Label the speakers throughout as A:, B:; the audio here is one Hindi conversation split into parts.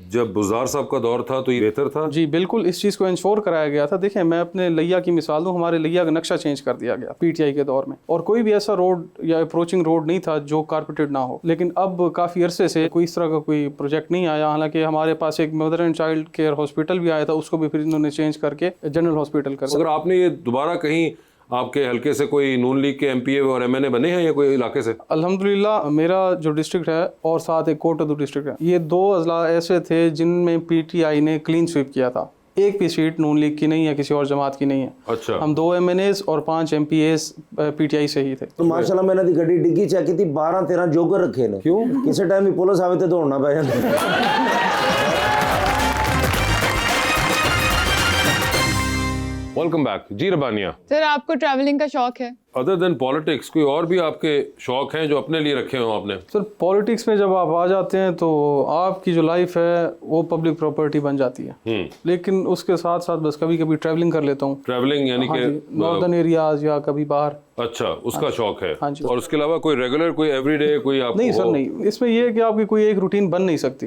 A: जब बुज़दार साहब का दौर था तो ये बेहतर था?
B: जी बिल्कुल, इस चीज़ को इंश्योर कराया गया था। देखिए, मैं अपने लिया की मिसाल दूँ, हमारे लिया का नक्शा चेंज कर दिया गया पीटीआई के दौर में, और कोई भी ऐसा रोड या अप्रोचिंग रोड नहीं था जो कारपेटेड ना हो। लेकिन अब काफ़ी अरसे से कोई इस तरह का कोई प्रोजेक्ट नहीं आया। हालांकि हमारे पास एक mother and child care hospital भी आया था, उसको भी फिर इन्होंने चेंज करके जनरल हॉस्पिटल कर दिया।
A: अगर आपने ये दोबारा कहीं आपके हल्के से कोई नून लीग के एमपीए और एमएनए बने हैं या कोई इलाके से?
B: अल्हम्दुलिल्लाह मेरा जो डिस्ट्रिक्ट है और साथ एक कोटदू डिस्ट्रिक्ट है, ये 2 अजला ऐसे थे जिनमें पीटीआई ने क्लीन स्वीप किया था। एक भी सीट नून लीग की नहीं है, किसी और जमात की नहीं है।
A: अच्छा।
B: हम 2 एमएनएस और 5 एमपीएस पीटीआई से ही थे।
C: तो माशाल्लाह मैंने दी गड्डी डिग्गी चेक की थी, 12-13 जोगर रखे ने।
A: क्यों?
C: किसी टाइम भी पुलिस आवे तो दौड़ना पै जाता।
A: वेलकम बैक जी रबानिया।
D: सर, आपको ट्रैवलिंग का शौक है?
A: अदर देन पॉलिटिक्स कोई और भी आपके शौक हैं जो अपने लिए रखे हो आपने?
B: सर, पॉलिटिक्स में जब आप आ जाते हैं तो आपकी जो लाइफ है वो पब्लिक प्रॉपर्टी बन जाती है। लेकिन उसके साथ साथ बस कभी कभी ट्रैवलिंग कर लेता हूँ।
A: ट्रैवलिंग यानी कि
B: नॉर्दर्न एरियाज या कभी बाहर।
A: अच्छा, उसका शौक है।
B: हाँ जी।
A: और उसके अलावा कोई रेगुलर, कोई एवरीडे, कोई आपको?
B: नहीं सर, नहीं। इसमें यह है कि आपकी कोई एक रूटीन बन नहीं सकती।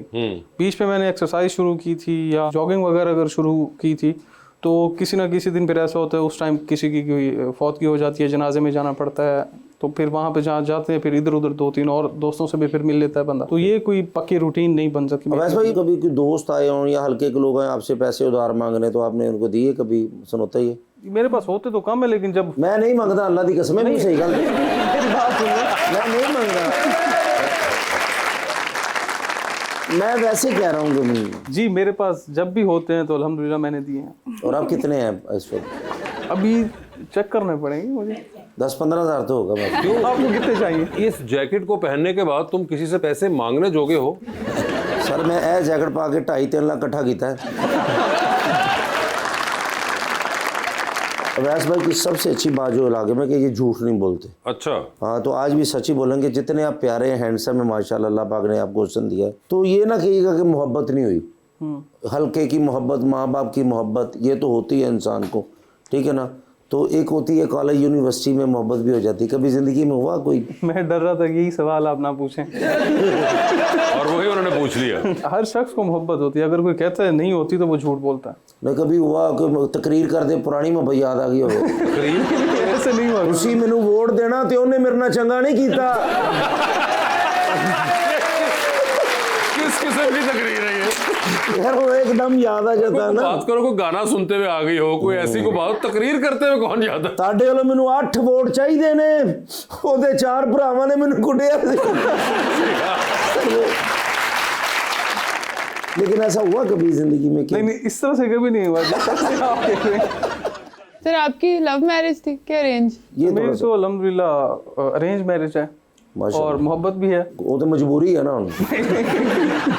B: बीच में मैंने एक्सरसाइज शुरू की थी या जॉगिंग वगैरह अगर शुरू की थी तो किसी ना किसी दिन फिर ऐसा होता है, उस टाइम किसी की कोई फौतगी हो जाती है, जनाजे में जाना पड़ता है, तो फिर वहाँ पे जहाँ जाते हैं फिर इधर उधर 2-3 और दोस्तों से भी फिर मिल लेता है बंदा। तो ये कोई पक्की रूटीन नहीं बन सकती।
C: वैसे भाई कभी कोई दोस्त आए हों या हल्के के लोग आए आपसे पैसे उधार मांग रहे, तो आपने उनको दिए कभी? सुनता ही है।
B: मेरे पास होते तो कम है, लेकिन जब
C: मैं नहीं मांगता, अल्लाह की कसम है, नहीं सही गल मैं नहीं मांगता, मैं वैसे कह रहा हूँ कि
B: जी मेरे पास जब भी होते हैं तो अल्हम्दुलिल्लाह मैंने दिए हैं।
C: और आप कितने हैं इस वक्त?
B: अभी चेक करने पड़ेंगे मुझे।
C: 10-15 हज़ार तो होगा बस।
B: क्यों, आपको कितने चाहिए?
A: इस जैकेट को पहनने के बाद तुम किसी से पैसे मांगने जोगे हो?
C: सर मैं ए जैकेट पा के 2.5-3 लाख इकट्ठा किया है। अवैस भाई की सबसे अच्छी बात जो इलाके में कि ये झूठ नहीं बोलते।
A: अच्छा।
C: हाँ, तो आज भी सच ही बोलेंगे। जितने आप प्यारे हैं, हैंडसम है माशाल्लाह, अल्लाह पाक ने आपको हुस्न दिया है। तो ये ना कहिएगा कि मोहब्बत नहीं हुई। हल्के की मोहब्बत, माँ बाप की मोहब्बत, ये तो होती है इंसान को, ठीक है ना। तो एक होती है कॉलेज यूनिवर्सिटी में मोहब्बत भी हो जाती है। कभी ज़िंदगी में हुआ कोई?
B: मैं डर रहा था कि यही सवाल आप ना पूछें।
A: और वही उन्होंने पूछ लिया।
B: हर शख्स को मोहब्बत होती है, अगर कोई कहता है नहीं होती तो वो झूठ बोलता है।
C: नहीं कभी हुआ कि तकरीर कर दे पुरानी में याद आ गई हो?
B: ऐसे नहीं हुआ।
C: उसी मैनू वोट देना तो उन्हें मेरे नाल चंगा नहीं कीता।
A: किस किस्म की तकरीर है ये?
C: यार वो एकदम याद आ जाता है ना।
A: बात करो कोई गाना सुनते हुए आ गई हो, कोई ऐसी को बात तकरीर करते हुए कौन याद है?
C: ताडे वालों मैनू 8 वोट चाहिए ने, ओदे 4 भरावां ने मैनू कुटिया। लेकिन ऐसा हुआ कभी जिंदगी में?
B: नहीं नहीं, इस तरह से कभी नहीं हुआ।
D: सर, आपकी लव मैरिज थी क्या अरेंज?
C: ये
B: मेरी तो अल्हम्दुलिल्लाह अरेंज मैरिज है और मोहब्बत भी है।
C: वो तो मजबूरी है ना।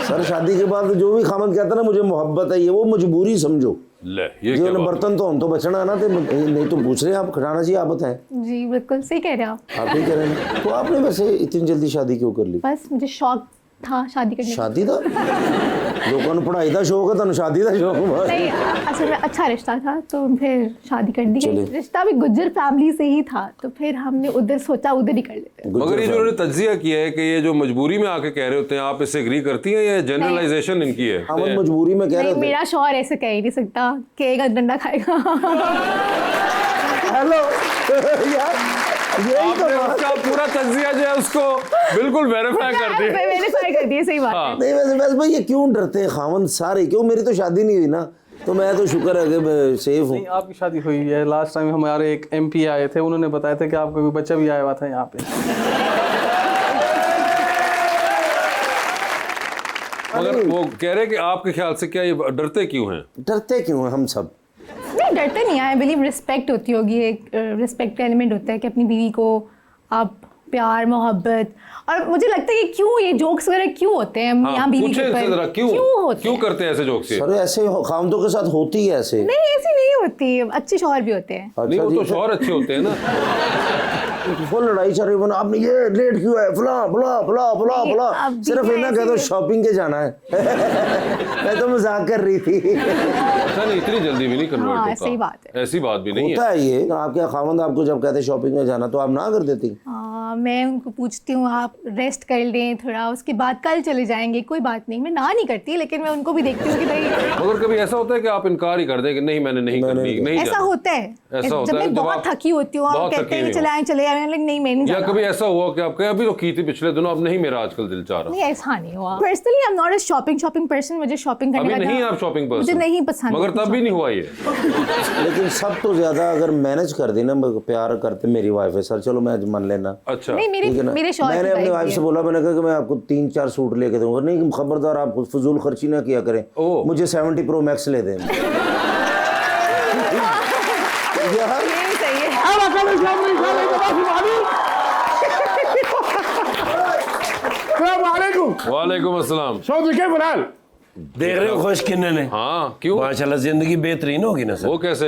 C: सर शादी के बाद जो भी खामद कहता है ना मुझे मोहब्बत है, ये वो मजबूरी समझो।
A: ले ये
C: जो बर्तन तो हम तो बचना है ना, तो नहीं तो पूछ रहे हैं आप, खटाना चाहिए। आप बताएं।
E: जी बिल्कुल सही कह रहे हैं
C: आप ही कह रहे हैं। तो आपने वैसे इतनी जल्दी शादी क्यों कर ली?
E: बस मुझे शौक था शादी करने का।
C: शादी था? लोगों ने पढ़ाई का शौक है, तुम शादी का शौक?
E: नहीं, असल में अच्छा रिश्ता था तो फिर शादी कर दी। रिश्ता भी गुज्जर फैमिली से ही था, तो फिर हमने उधर सोचा उधर ही कर लेते।
A: मगर ये जो उन्होंने तज्जिया किया है कि ये जो मजबूरी में आके कह रहे होते हैं, आप इससे एग्री करती हैं या जनरलाइजेशन इनकी है?
C: हम मजबूरी में कह रहे थे।
E: मेरा शौहर ऐसे कह ही नहीं सकता, कहेगा डंडा खाएगा।
C: हेलो यार, यही तो
A: उसका पूरा तज्जिया जो है उसको बिल्कुल वेरीफाई कर दिया।
E: वेरीफाई कर दिया, सही बात है।
C: नहीं वैसे भाई ये क्यों डरते हैं खावंद सारे? क्यों? मेरी तो शादी नहीं हुई ना, तो मैं तो शुक्र है कि मैं सेफ हूँ।
B: नहीं, आपकी शादी हुई है। लास्ट टाइम हमारे एक एमपी आए थे, उन्होंने बताया था कि आपका कोई बच्चा भी आया हुआ था यहाँ पे।
A: मगर वो कह रहे कि आपके ख्याल से क्या ये डरते क्यों हैं?
C: डरते क्यों हैं हम सब?
E: नहीं डरते नहीं, आई बिलीव रिस्पेक्ट होती होगी, एक रिस्पेक्ट का एलिमेंट होता है कि अपनी बीवी को आप प्यार मोहब्बत। और मुझे लगता है कि क्यों ये जोक्स वगैरह क्यों होते हैं यहाँ बीवी के ऊपर?
A: क्यों करते हैं ऐसे जोक्स?
C: सर ऐसे खामदों के साथ होती है ऐसे?
E: नहीं ऐसी नहीं होती, अच्छे शौहर भी होते हैं।
A: नहीं वो तो शौहर अच्छे होते हैं ना।
C: वो लड़ाई चल रही बना, आपने ये लेट क्यों है, फला फला फला फला फला, सिर्फ इतना कह दो शॉपिंग के जाना है। मैं तो मजाक कर रही थी।
A: अच्छा नहीं, इतनी जल्दी भी नहीं कन्वर्ट होता।
E: सही बात है,
A: ऐसी बात भी नहीं
C: होता है ये। आपके खामंद आपको जब कहते शॉपिंग में जाना तो आप ना कर देती?
E: मैं उनको पूछती हूँ आप रेस्ट कर लें थोड़ा, उसके बाद कल चले जाएंगे, कोई बात नहीं। मैं ना नहीं करती, लेकिन मैं उनको भी देखती हूँ कि भाई
A: मगर कभी ऐसा होता है कि आप इनकार ही कर दें कि नहीं मैंने नहीं करनी, नहीं
E: ऐसा
A: जाना?
E: होता है।
A: ऐसा होता
E: जब
A: है
E: मैं
A: जब
E: बहुत
A: आप
E: थकी होती हूँ, आप
A: बहुत
E: कहते
A: थकी
E: हैं कि
A: नहीं
E: चले आए नहीं मैं नहीं
A: या
E: जाना।
A: कभी ऐसा हुआ कि आप अभी तो की थी पिछले दिनों, अब नहीं मेरा आजकल दिल चाह रहा?
E: नहीं ऐसा नहीं हुआ। Personally I am not a shopping person, मुझे शॉपिंग करने
A: अभी
E: का
A: नहीं आप शॉपिंग पर्सन?
E: मुझे नहीं पसंद।
A: मगर तब भी नहीं हुआ ये?
C: लेकिन सब तो ज्यादा अगर मैनेज कर दी ना, प्यार करते मेरी वाइफ है सर, चलो मैं आज मान लेना।
A: अच्छा
E: नहीं
C: ठीक है ना?
E: मेरे शौहर
C: मैंने
E: की
C: अपनी
E: वाइफ
C: वाइफ
E: भी
C: से
E: है।
C: बोला, मैंने कहा कि मैं आपको 3-4 सूट लेके दूंगा। नहीं खबरदार, आप फजूल खर्ची ना किया करें,
A: ओह।
C: मुझे 70 Pro Max ले दें। यार
E: यही सही है।
A: वालेकुम अस्सलाम।
F: देख रहे हो खुश किन्ने ने?
A: हाँ क्यों?
F: माशाल्लाह जिंदगी बेहतरीन होगी ना सर।
A: वो कैसे?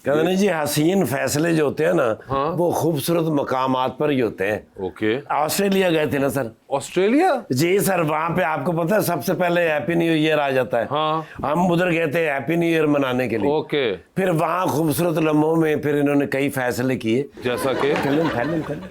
F: कहते ना जी हसीन फैसले जो होते हैं ना, वो खूबसूरत मकामात पर ही होते हैं।
A: ओके।
F: ऑस्ट्रेलिया गए थे ना सर?
A: ऑस्ट्रेलिया?
F: जी सर, वहाँ पे आपको पता है सबसे पहले हैप्पी न्यू ईयर आ जाता है।
A: हाँ।
F: हम उधर गए थे हैप्पी न्यू ईयर मनाने के लिए।
A: ओके।
F: फिर वहाँ खूबसूरत लम्हों में फिर इन्होंने कई फैसले किए।
A: जैसा कि?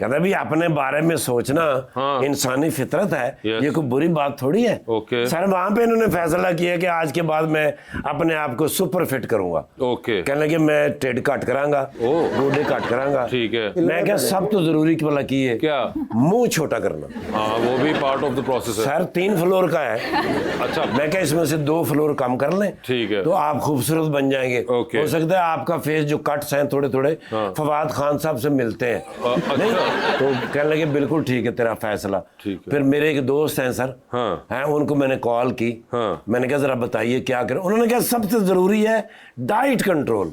F: कहता भी अपने बारे में सोचना
A: हाँ।
F: इंसानी फितरत है,
A: Yes।
F: ये कोई बुरी बात थोड़ी है।
A: ओके।
F: सर वहाँ पे इन्होंने फैसला किया कि आज के बाद मैं अपने आप को सुपर फिट करूंगा।
A: ओके।
F: कहने लगे मैं टेड कट करांगा,
A: ओह।
F: गोडे कट करांगा।
A: ठीक है।
F: मैं क्या सब तो जरूरी की भला की है
A: क्या?
F: मुंह छोटा करना।
A: हाँ वो भी पार्ट ऑफ द प्रोसेस है।
F: सर 3 फ्लोर का है।
A: अच्छा।
F: मैं क्या इसमें से 2 फ्लोर कम कर लें,
A: ठीक है।
F: तो आप खूबसूरत बन जाएंगे।
A: ओके।
F: हो सकता है आपका फेस जो कट्स हैं थोड़े थोड़े
A: हाँ।
F: फवाद खान साहब से मिलते हैं। नहीं तो कहने लगे बिल्कुल ठीक है तेरा फैसला।
A: ठीक है।
F: फिर मेरे एक दोस्त हैं सर,
A: हाँ।
F: हैं उनको मैंने कॉल की।
A: हाँ।
F: मैंने कहा जरा बताइए क्या करें। उन्होंने कहा सबसे जरूरी है डाइट कंट्रोल।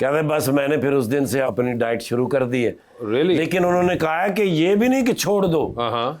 F: कहते बस मैंने फिर उस दिन से अपनी डाइट शुरू कर दी है।
A: Really?
F: लेकिन उन्होंने कहा है कि ये भी नहीं कि छोड़ दो,
A: हाँ।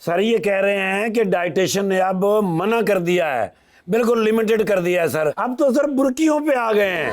F: सर ये कह रहे हैं कि डाइटिशियन ने अब मना कर दिया है, बिल्कुल लिमिटेड कर दिया है सर। अब तो सर बुर्कियों पे आ गए हैं।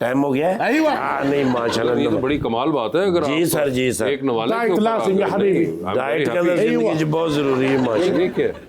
F: टाइम हो गया है?
G: अय्वा।
F: हाँ, नहीं माशाल्लाह।
A: ये तो बड़ी कमाल बात है अगर
F: जी
A: आप
F: सर, जी सर।
A: एक नवाले
G: डाइट
A: के ऊपर
G: लाजिम या
A: आ गए।
G: हबीबी।
A: I'm very
F: डाइट के
A: happy।
F: अंदर जिंदगी बहुत जरूरी है माशाल्लाह।
A: ठीक है।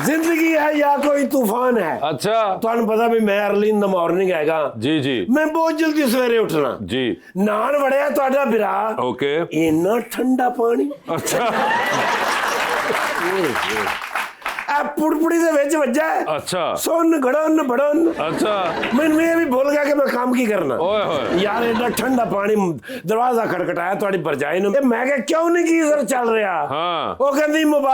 F: जिंदगी है या कोई तूफान है।
A: अच्छा।
F: ਤੁਹਾਨੂੰ ਪਤਾ ਵੀ ਮੈਂ अर्ली इन द मॉर्निंग ਹੈਗਾ।
A: जी जी
F: ਮੈਂ ਬਹੁਤ ਜਲਦੀ ਸਵੇਰੇ ਉੱਠਣਾ।
A: जी।
F: ਨਾਨ ਵੜਿਆ ਤੁਹਾਡਾ ਬਿਰਾ,
A: ओके।
F: ਇੰਨਾ ਠੰਡਾ ਪਾਣੀ
A: अच्छा
F: ਆ ਪੁੜਪੁੜੀ ਦੇ ਵਿੱਚ ਵੱਜਾ ਹੈ।
A: अच्छा
F: ਸੁਣ ਘੜਨ ਭੜਨ।
A: अच्छा।
F: ਮੈਨੂੰ ਇਹ ਵੀ ਭੁੱਲ ਗਿਆ ਕਿ ਮੈਂ ਕੰਮ ਕੀ ਕਰਨਾ।
A: ओए होए।
F: ਯਾਰ ਇੰਨਾ ਠੰਡਾ ਪਾਣੀ, ਦਰਵਾਜ਼ਾ ਖੜਖਟਾਇਆ ਤੁਹਾਡੀ ਭਰਜਾਈ ਨੇ। ਮੈਂ ਕਿਹਾ ਕਿਉਂ ਨਹੀਂ ਕੀ ਸਰ ਚੱਲ ਰਿਹਾ।
A: हाँ।
F: ਉਹ ਕਹਿੰਦੀ